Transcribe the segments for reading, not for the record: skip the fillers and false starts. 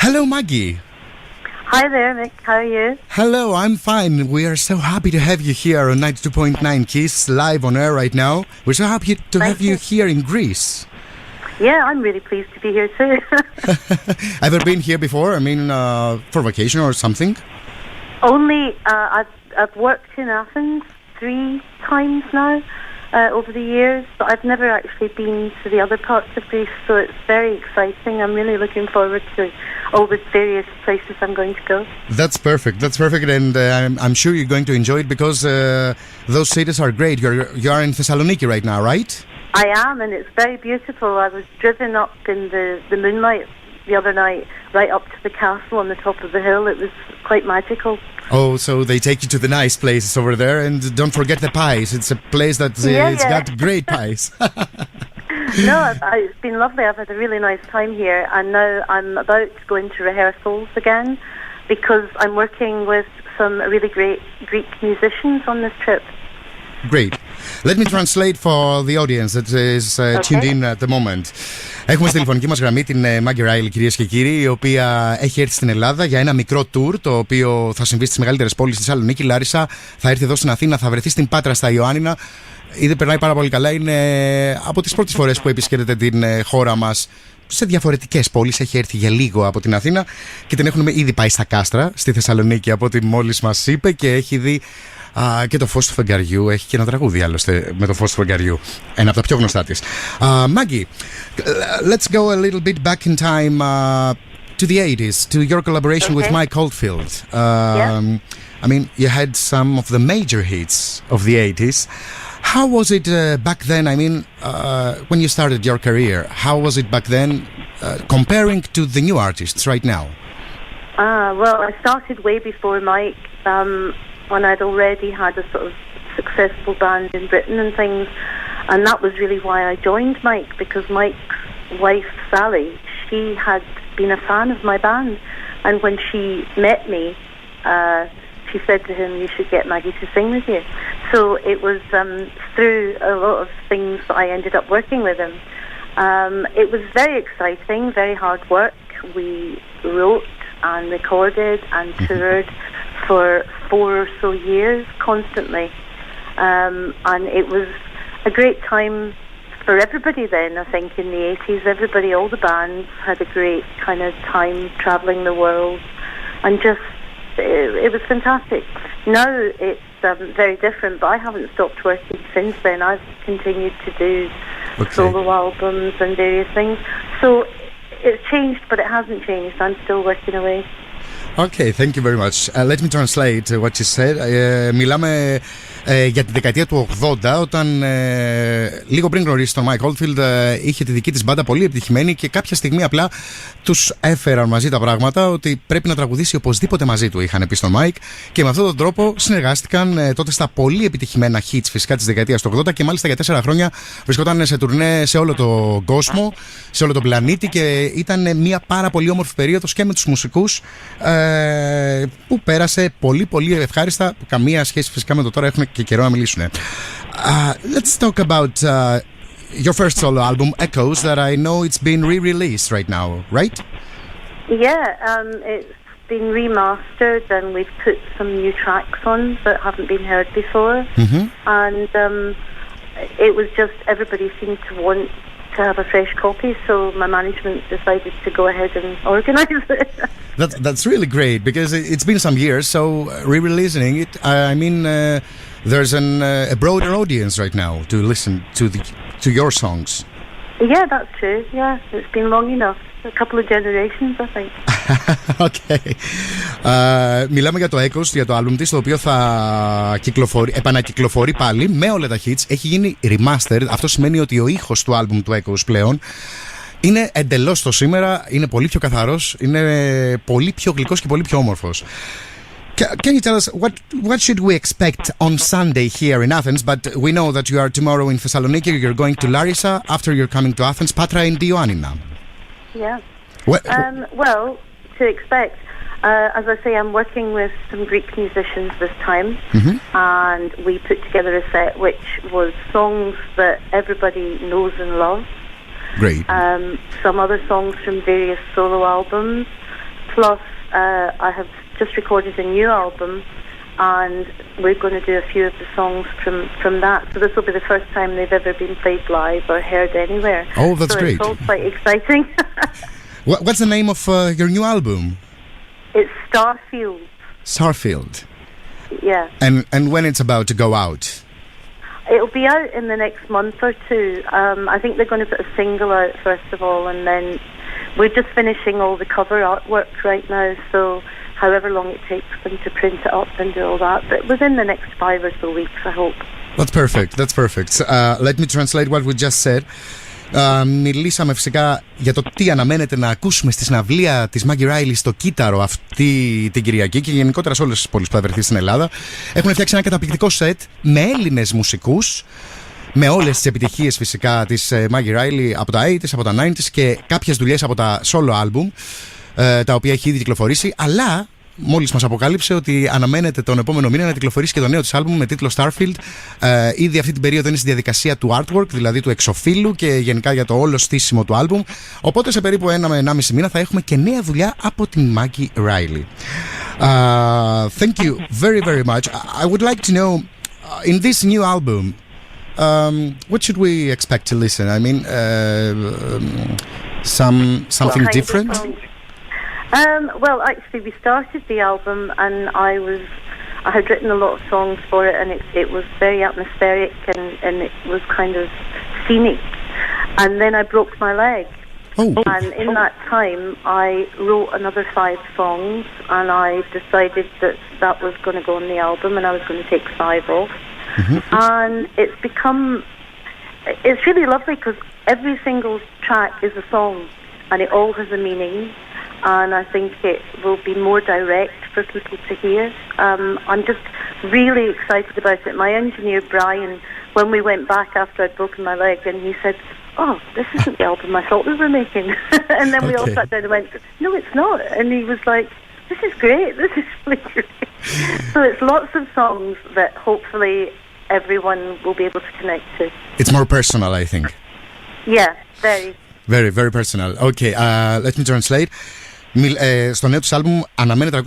Hello, Maggie. Hi there, Nick. How are you? Hello, I'm fine. We are so happy to have you here on 92.9 Kiss, live on air right now. We're so happy to have you here in Greece. Yeah, I'm really pleased to be here too. Ever been here before? I mean, for vacation or something? Only, I've worked in Athens 3 times now over the years, but I've never actually been to the other parts of Greece, so it's very exciting. I'm really looking forward to all the various places I'm going to go. That's perfect. That's perfect, and I'm sure you're going to enjoy it because those cities are great. You are in Thessaloniki right now, right? I am, and it's very beautiful. I was driven up in the moonlight the other night, right up to the castle on the top of the hill. It was quite magical. Oh, so they take you to the nice places over there, and don't forget the pies. It's a place that it's got great pies. No, it's been lovely. I've had a really nice time here, and now I'm about to go into rehearsals again because I'm working with some really great Greek musicians on this trip. Great. Let me translate for the audience that is tuned in at the moment. Έχουμε στη τηλεφωνική μας γραμμή την Maggie Reilly, κυρίες και κύριοι, η οποία έχει έρθει στην Ελλάδα για ένα μικρό tour, το οποίο θα συμβεί στις μεγαλύτερες πόλεις της Θεσσαλονίκη, Λάρισα, θα έρθει εδώ στην Αθήνα, θα βρεθεί στην Πάτρα, στα Ιωάννινα. Ήδη περνάει πάρα πολύ καλά, είναι από τις πρώτες φορές που επισκέπτεται την χώρα μας σε διαφορετικές πόλεις. Έχει έρθει για λίγο από την Αθήνα και την έχουν ήδη πάει στα Κάστρα, στη Θεσσαλονίκη, από ό,τι μόλις μας είπε, και έχει δει και το φως του φεγγαριού. Έχει και ένα τραγούδι άλλωστε με το φως του φεγγαριού, ένα από τα πιο γνωστά της. Maggie, let's go a little bit back in time to the 80s, to your collaboration with Mike Oldfield. I mean, you had some of the major hits of the 80s. How was it back then? I mean, when you started your career, how was it back then comparing to the new artists right now? Well, I started way before Mike, when I'd already had a sort of successful band in Britain and things, and that was really why I joined Mike, because Mike's wife, Sally, she had been a fan of my band, and when she met me, she said to him, you should get Maggie to sing with you. So it was through a lot of things that I ended up working with him. It was very exciting, very hard work. We wrote and recorded and toured for 4 or so years constantly, and it was a great time for everybody then. I think in the 80s everybody, all the bands had a great kind of time travelling the world, and just it was fantastic. Now it's very different, but I haven't stopped working since then. I've continued to do solo albums and various things, so it's changed but it hasn't changed. I'm still working away. Okay, thank you very much. Let me translate what you said. Μιλάμε για τη δεκαετία του 80, όταν λίγο πριν γνωρίσει τον Mike Oldfield είχε τη δική της μπάντα πολύ επιτυχημένη και κάποια στιγμή απλά τους έφεραν μαζί τα πράγματα ότι πρέπει να τραγουδήσει οπωσδήποτε μαζί του, είχαν πει στον Mike, και με αυτόν τον τρόπο συνεργάστηκαν τότε στα πολύ επιτυχημένα hits φυσικά της δεκαετίας του 80, και μάλιστα για 4 χρόνια βρισκόταν σε τουρνέ σε όλο τον κόσμο, σε όλο τον πλανήτη, και ήταν μια πάρα πολύ όμορφη περίοδος και με τους μουσικούς που πέρασε πολύ πολύ ευχάριστα, που καμία σχέση φυσικά με το τώρα, έχουν και καιρό να μιλήσουν. Let's talk about your first solo album, Echoes, that I know it's been re-released right now, right? Yeah, it's been remastered and we've put some new tracks on that haven't been heard before. And it was just, everybody seemed to want to have a fresh copy, so my management decided to go ahead and organise it. That's really great, because it's been some years, so re-releasing it, I mean, there's a broader audience right now to listen to your songs. Yeah, that's true. Yeah, it's been long enough. A couple of generations, I think. Okay. Μιλάμε για το Echoes, για το άλμπουμ της, το οποίο θα επανακυκλοφορεί πάλι με όλα τα hits. Έχει γίνει remastered. Αυτό σημαίνει ότι ο ήχος του άλμπουμ του Echoes πλέον είναι εντελώς το σήμερα, είναι πολύ πιο καθαρός, είναι πολύ πιο γλυκός και πολύ πιο όμορφος. Can you tell us what should we expect on Sunday here in Athens? But we know that you are tomorrow in Thessaloniki, you're going to Larissa, after you're coming to Athens, Patra and Ioannina. Yeah. Well, to expect, as I say, I'm working with some Greek musicians this time, and we put together a set which was songs that everybody knows and loves. Great. Some other songs from various solo albums, plus I have just recorded a new album, and we're going to do a few of the songs from that. So this will be the first time they've ever been played live or heard anywhere. Oh, that's great. It's all quite exciting. What's the name of your new album? It's Starfield. Starfield. Yeah. And when it's about to go out? It'll be out in the next month or two. I think they're going to put a single out first of all, and then we're just finishing all the cover artwork right now, so however long it takes them to print it up and do all that, but within the next 5 or so weeks, I hope. That's perfect, that's perfect. Let me translate what we just said. Μιλήσαμε φυσικά για το τι αναμένεται να ακούσουμε στη συναυλία της Maggie Reilly στο Κύτταρο αυτή την Κυριακή και γενικότερα σε όλες τις πόλεις που θα βρεθεί στην Ελλάδα. Έχουν φτιάξει ένα καταπληκτικό σετ με Έλληνες μουσικούς, με όλες τις επιτυχίες φυσικά της Maggie Reilly από τα 80s, από τα 90s και κάποιες δουλειές από τα solo album, τα οποία έχει ήδη κυκλοφορήσει, αλλά μόλις μας αποκάλυψε ότι αναμένεται τον επόμενο μήνα να κυκλοφορήσει και το νέο της άλμπουμ με τίτλο Starfield. Ήδη αυτή την περίοδο είναι στη διαδικασία του artwork, δηλαδή του εξωφύλου και γενικά για το όλο στήσιμο του άλμπουμ. Οπότε σε περίπου 1 με 1,5 μήνα θα έχουμε και νέα δουλειά από την Maggie Reilly. Thank you very very much. I would like to know, in this new album, what should we expect to listen? I mean, something different? Well, actually, we started the album, and I had written a lot of songs for it, and it was very atmospheric, and it was kind of scenic. And then I broke my leg, and in that time, I wrote another 5 songs, and I decided that was going to go on the album, and I was going to take 5 off. And it's really lovely because every single track is a song, and it all has a meaning. And I think it will be more direct for people to hear. I'm just really excited about it. My engineer, Brian, when we went back after I'd broken my leg, and he said, "Oh, this isn't the album I thought we were making." And then we all sat down and went, "No, it's not." And he was like, "This is great. This is really great." So it's lots of songs that hopefully everyone will be able to connect to. It's more personal, I think. Yeah, very. Very, very personal. Okay, let me translate. Στο νέο της άλμπουμ αναμένεται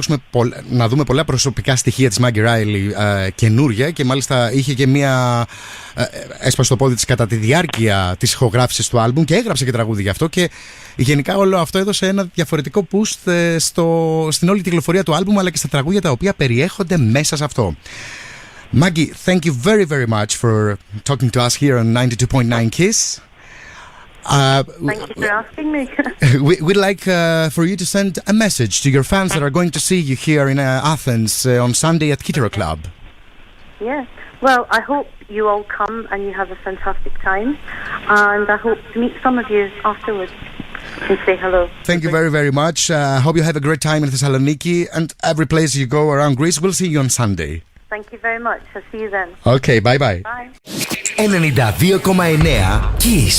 να δούμε πολλά προσωπικά στοιχεία της Maggie Reilly καινούρια και μάλιστα είχε και μία έσπασε το πόδι της κατά τη διάρκεια της ηχογράφησης του άλμπουμ και έγραψε και τραγούδι γι' αυτό και γενικά όλο αυτό έδωσε ένα διαφορετικό boost στην όλη τη κυκλοφορία του άλμπουμ αλλά και στα τραγούδια τα οποία περιέχονται μέσα σε αυτό. Maggie, thank you very very much for talking to us here on 92.9 Kiss. Thank you for asking me. We'd like for you to send a message to your fans that are going to see you here in Athens on Sunday at Kitaro Club. Yeah. Well, I hope you all come and you have a fantastic time, and I hope to meet some of you afterwards and say hello. Thank you very, very much. I hope you have a great time in Thessaloniki and every place you go around Greece. We'll see you on Sunday. Thank you very much. I'll see you then. Okay, bye-bye. Bye. 92,9 Kiss.